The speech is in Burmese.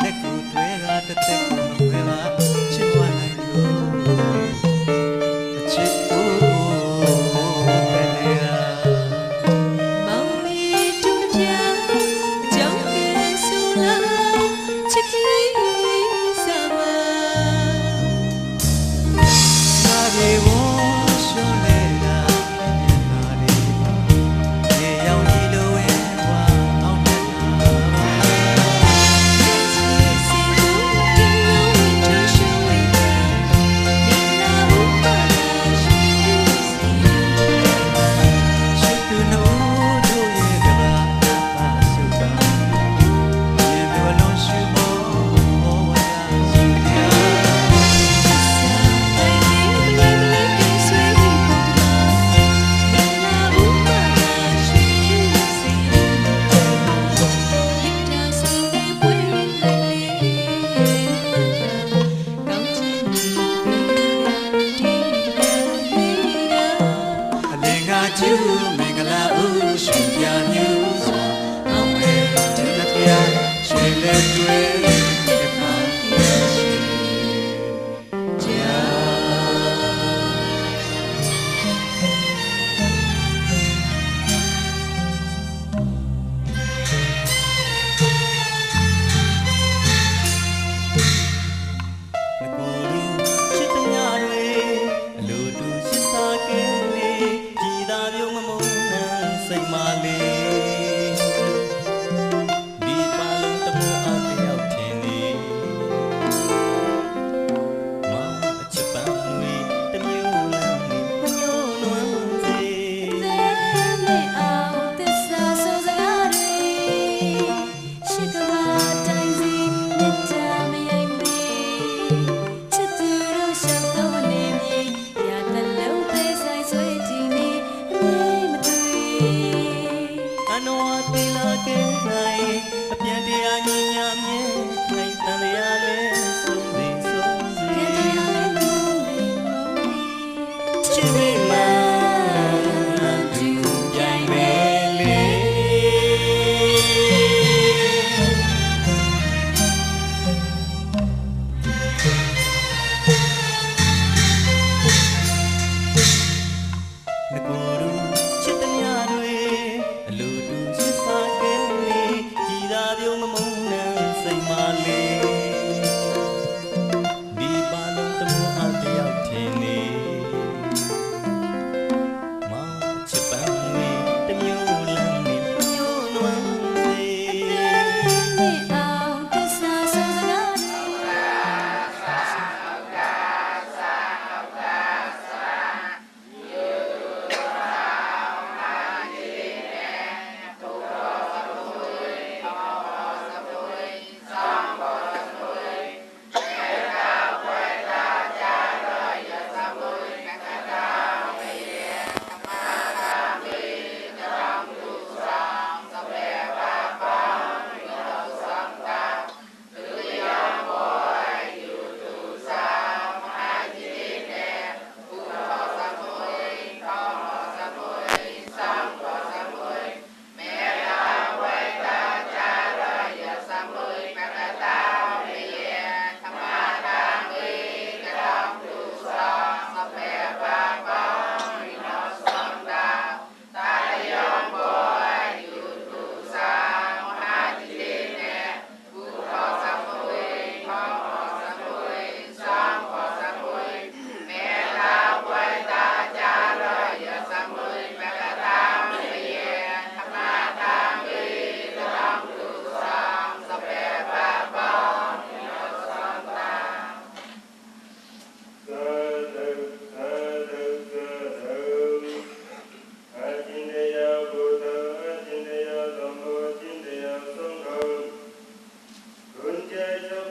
လက်ကိုတွေ့တာတစ်သက်ကိုမခွဲပါချစ်သွားနိုင်လို့အချစ်ကိုပဲလေရာမောင်မီတူပြကြောင့်ကဲဆိုလာချစ်ကလေးစားပါနာရီဝရှုံးလေတာမျက်နှာလေးရေရောင်ကြီးလိုဝဲသွားအောင်တဲ့ကျူမင်္ဂလာဦးရှင်ပြမျိုးစွာအောင်မဲတတပြရှေလက်တွေပါကြာစိတ်မာလေးဒီပါလုံးတမိုးအတယောက်ထင်နေမောင်အချစ်ပန်းတွေတမျိုးလမ်းနေညှိုးနွမ်းစေသေအောင်သစ္စာဆိုစကားတွေရှိကဘာတိုင်းစီမြတ်တာမယိုင်မေချစ်သူတို့ရှောက်တော့နေမြေရတလုံးသေးဆိုင်ဆွေးတီနေအပြန်တရားညီညာမြဲနိုင်တန်ရလဲဆုံးစီဆုံးစီချစ်မိမသူကြိုင်မဲလေငကိုယ်တို့ချစ်တဲ့ညတွေအလိုတူစစ်စားကဲကြည်သာပြုံးမမုန်းနဲ့စိတ်မာလေးဒီပါလုံးတမိုးအတယောက်ထင်နေမောင်ချစ်ပန်းနေတမျိုးလမ်းနေညှိုးနွမ်းစေအောင်သစ္စာဆိုစကားတွေGood day,